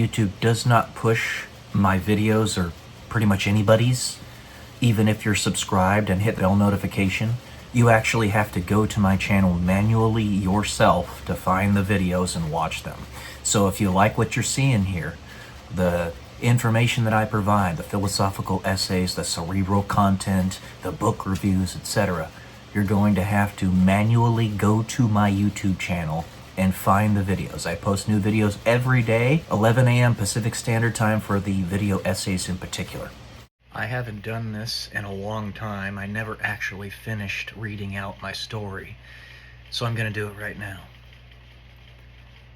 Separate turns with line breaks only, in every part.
YouTube does not push my videos or pretty much anybody's. Even if you're subscribed and hit the bell notification, you actually have to go to my channel manually yourself to find the videos and watch them. So if you like what you're seeing here, the information that I provide, the philosophical essays, the cerebral content, the book reviews, etc., you're going to have to manually go to my YouTube channel and find the videos. I post new videos every day, 11 a.m. Pacific Standard Time for the video essays in particular. I haven't done this in a long time. I never actually finished reading out my story, so I'm going to do it right now.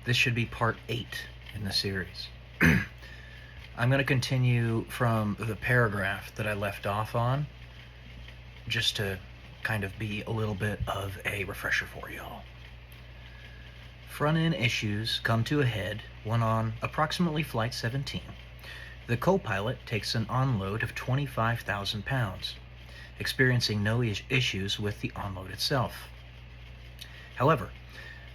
This should be part 8 in the series. I'm going to continue from the paragraph that I left off on, just to kind of be a little bit of a refresher for y'all. Front-end issues come to a head when on approximately Flight 17, the co-pilot takes an onload of 25,000 pounds, experiencing no issues with the onload itself. However,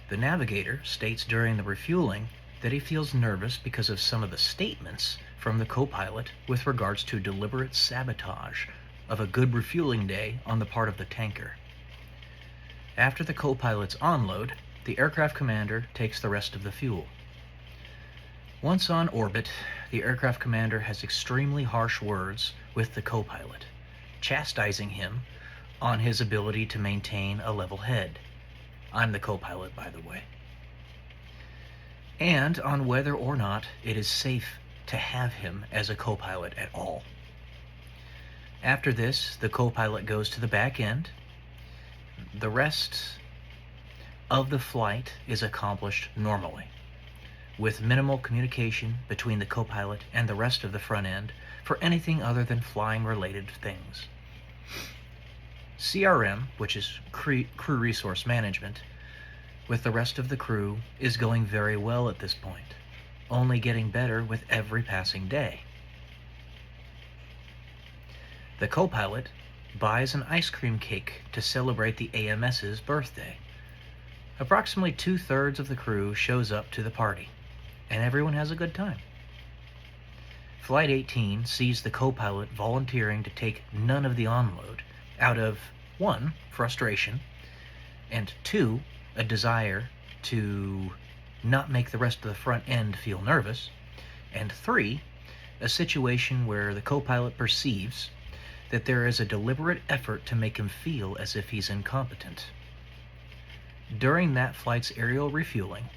the navigator states during the refueling that he feels nervous because of some of the statements from the co-pilot with regards to deliberate sabotage of a good refueling day on the part of the tanker. After the co-pilot's onload, the aircraft commander takes the rest of the fuel. Once on orbit, the aircraft commander has extremely harsh words with the co-pilot, chastising him on his ability to maintain a level head. I'm the co-pilot, by the way. And on whether or not it is safe to have him as a co-pilot at all. After this, the co-pilot goes to the back end. The rest of the flight is accomplished normally, with minimal communication between the co-pilot and the rest of the front end for anything other than flying-related things. CRM, which is crew resource management, with the rest of the crew is going very well at this point, only getting better with every passing day. The co-pilot buys an ice cream cake to celebrate the AMS's birthday. Approximately 2/3 of the crew shows up to the party, and everyone has a good time. Flight 18 sees the co-pilot volunteering to take none of the onload out of 1, frustration, and 2, a desire to not make the rest of the front end feel nervous, and 3, a situation where the co-pilot perceives that there is a deliberate effort to make him feel as if he's incompetent. During that flight's aerial refueling,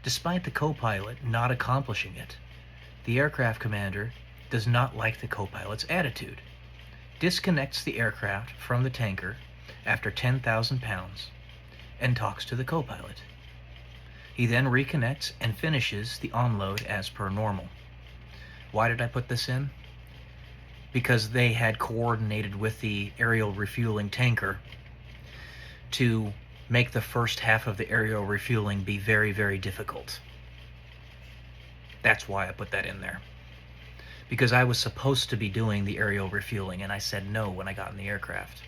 despite the co-pilot not accomplishing it, the aircraft commander does not like the co-pilot's attitude, disconnects the aircraft from the tanker after 10,000 pounds, and talks to the co-pilot. He then reconnects and finishes the onload as per normal. Why did I put this in? Because they had coordinated with the aerial refueling tanker to make the first half of the aerial refueling be very, very difficult. That's why I put that in there. Because I was supposed to be doing the aerial refueling, and I said no when I got in the aircraft.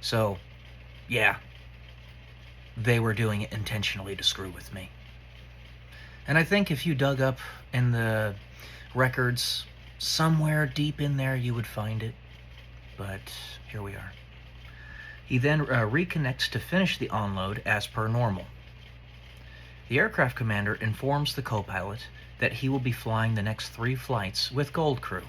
So, yeah, they were doing it intentionally to screw with me. And I think if you dug up in the records, somewhere deep in there you would find it. But here we are. He then reconnects to finish the onload as per normal. The aircraft commander informs the co-pilot that he will be flying the next 3 flights with Gold Crew.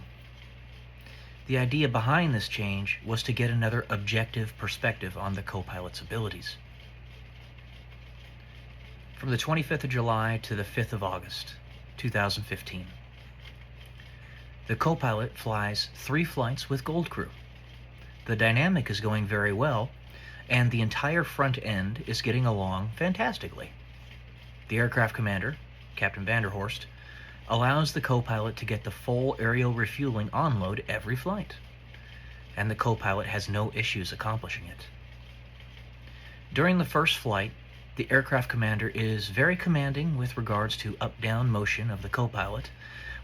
The idea behind this change was to get another objective perspective on the co-pilot's abilities. From the 25th of July to the 5th of August, 2015. The co-pilot flies 3 flights with Gold Crew. The dynamic is going very well, and the entire front end is getting along fantastically. The aircraft commander, Captain Vanderhorst, allows the co-pilot to get the full aerial refueling onload every flight, and the co-pilot has no issues accomplishing it. During the first flight, the aircraft commander is very commanding with regards to up-down motion of the co-pilot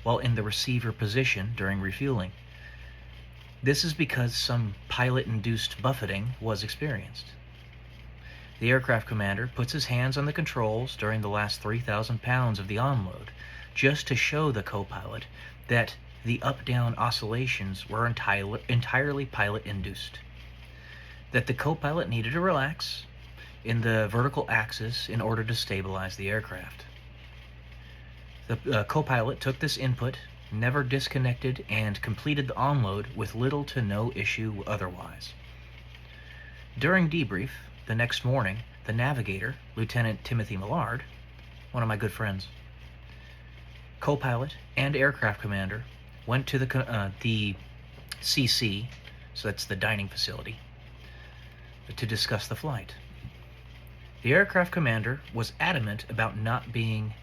while in the receiver position during refueling. This is because some pilot-induced buffeting was experienced. The aircraft commander puts his hands on the controls during the last 3,000 pounds of the onload, just to show the co-pilot that the up-down oscillations were entirely pilot-induced, that the co-pilot needed to relax in the vertical axis in order to stabilize the aircraft. The co-pilot took this input, never disconnected, and completed the onload with little to no issue otherwise. During debrief, the next morning, the navigator, Lieutenant Timothy Millard, one of my good friends, co-pilot and aircraft commander, went to the CC, so that's the dining facility, to discuss the flight. The aircraft commander was adamant about not being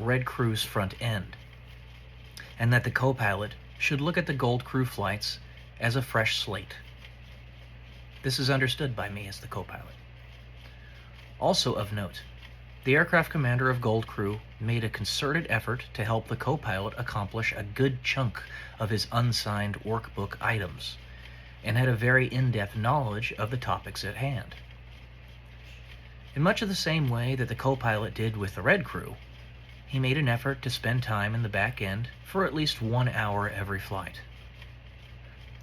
Red Crew's front end, and that the co-pilot should look at the Gold Crew flights as a fresh slate. This is understood by me as the co-pilot. Also of note, the aircraft commander of Gold Crew made a concerted effort to help the co-pilot accomplish a good chunk of his unsigned workbook items, and had a very in-depth knowledge of the topics at hand. In much of the same way that the co-pilot did with the Red Crew, he made an effort to spend time in the back end for at least 1 hour every flight.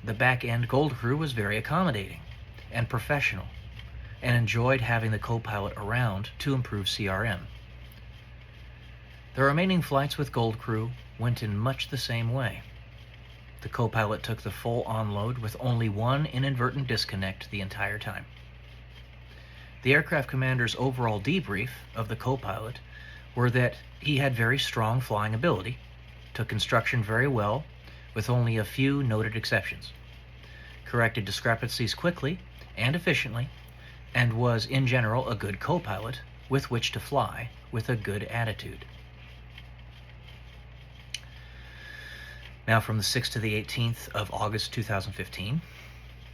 The back end Gold Crew was very accommodating and professional, and enjoyed having the co-pilot around to improve CRM. The remaining flights with Gold Crew went in much the same way. The co-pilot took the full onload with only one inadvertent disconnect the entire time. The aircraft commander's overall debrief of the co-pilot were that he had very strong flying ability, took instruction very well, with only a few noted exceptions, corrected discrepancies quickly and efficiently, and was in general a good co-pilot with which to fly with a good attitude. Now from the 6th to the 18th of August 2015,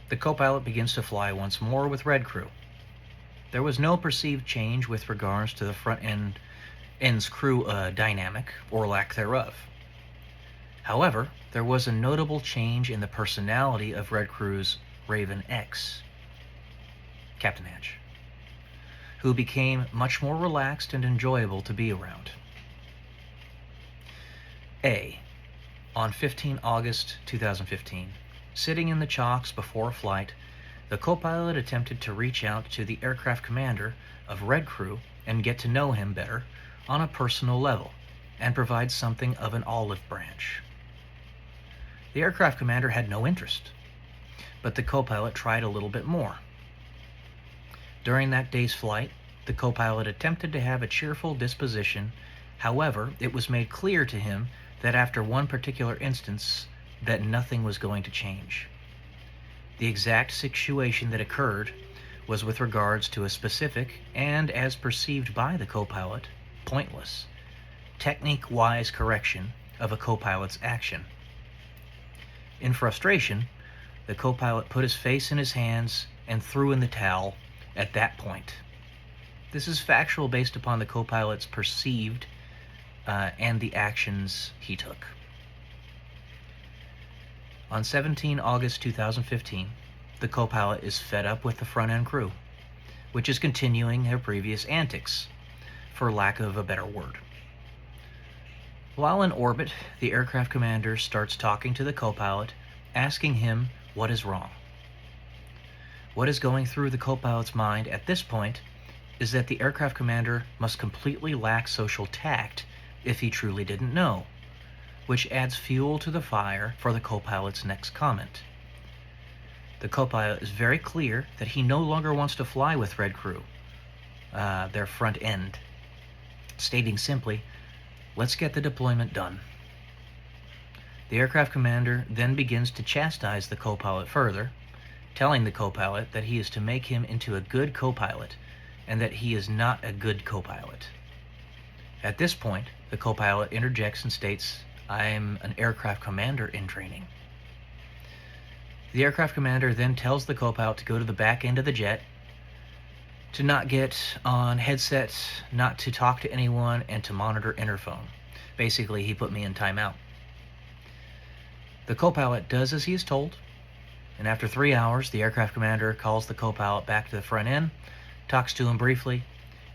the co-pilot begins to fly once more with Red Crew. There was no perceived change with regards to the front end's crew dynamic or lack thereof. However, there was a notable change in the personality of Red Crew's Raven X, Captain Hatch, who became much more relaxed and enjoyable to be around. On 15 August 2015, sitting in the chocks before a flight, the co-pilot attempted to reach out to the aircraft commander of Red Crew and get to know him better on a personal level and provide something of an olive branch. The aircraft commander had no interest, but the co-pilot tried a little bit more. During that day's flight, the co-pilot attempted to have a cheerful disposition. However, it was made clear to him that after one particular instance that nothing was going to change. The exact situation that occurred was with regards to a specific, and as perceived by the co-pilot, pointless, technique-wise correction of a co-pilot's action. In frustration, the co-pilot put his face in his hands and threw in the towel at that point. This is factual based upon the co-pilot's perceived and the actions he took. On 17 August 2015, the co-pilot is fed up with the front-end crew, which is continuing their previous antics, for lack of a better word. While in orbit, the aircraft commander starts talking to the co-pilot, asking him what is wrong. What is going through the co-pilot's mind at this point is that the aircraft commander must completely lack social tact if he truly didn't know, which adds fuel to the fire for the co-pilot's next comment. The co-pilot is very clear that he no longer wants to fly with Red Crew, their front end, stating simply, "Let's get the deployment done." The aircraft commander then begins to chastise the co-pilot further, telling the co-pilot that he is to make him into a good co-pilot and that he is not a good co-pilot. At this point, the co-pilot interjects and states, "I'm an aircraft commander in training." The aircraft commander then tells the co-pilot to go to the back end of the jet, to not get on headsets, not to talk to anyone, and to monitor interphone. Basically, he put me in timeout. The co-pilot does as he is told, And after 3 hours, the aircraft commander calls the co-pilot back to the front end, talks to him briefly,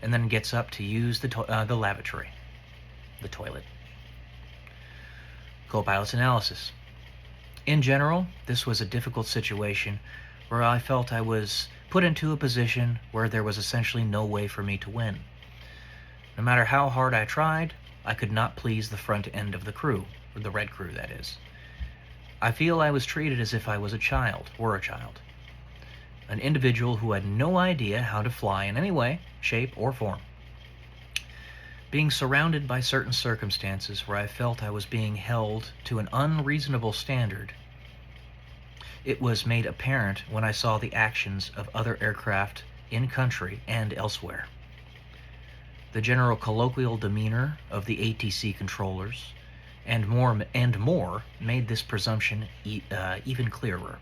and then gets up to use the lavatory, the toilet. Co-pilot's analysis. In general, this was a difficult situation where I felt I was put into a position where there was essentially no way for me to win. No matter how hard I tried, I could not please the front end of the crew, or the red crew, that is. I feel I was treated as if I was a child, an individual who had no idea how to fly in any way, shape, or form. Being surrounded by certain circumstances where I felt I was being held to an unreasonable standard, it was made apparent when I saw the actions of other aircraft in country and elsewhere. The general colloquial demeanor of the ATC controllers and more made this presumption even clearer.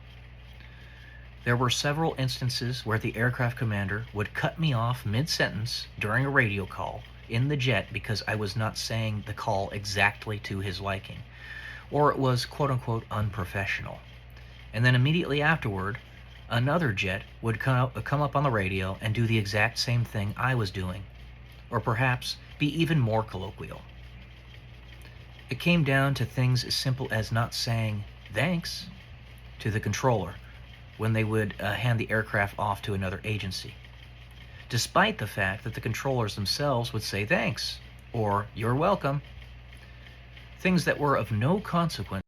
There were several instances where the aircraft commander would cut me off mid-sentence during a radio call in the jet because I was not saying the call exactly to his liking, or it was quote-unquote unprofessional. And then immediately afterward, another jet would come up on the radio and do the exact same thing I was doing, or perhaps be even more colloquial. It came down to things as simple as not saying thanks to the controller when they would hand the aircraft off to another agency, despite the fact that the controllers themselves would say thanks or you're welcome. Things that were of no consequence